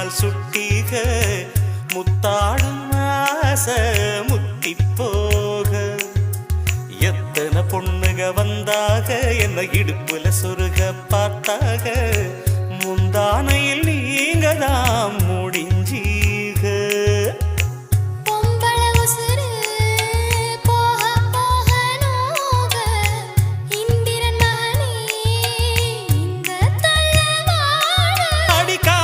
விரல் சுட்டிக முத்தாடும் ஆசை முத்தி போக எத்தனை பொண்ணுக வந்தாக என்ன இடுப்புல சொருக பார்த்தாக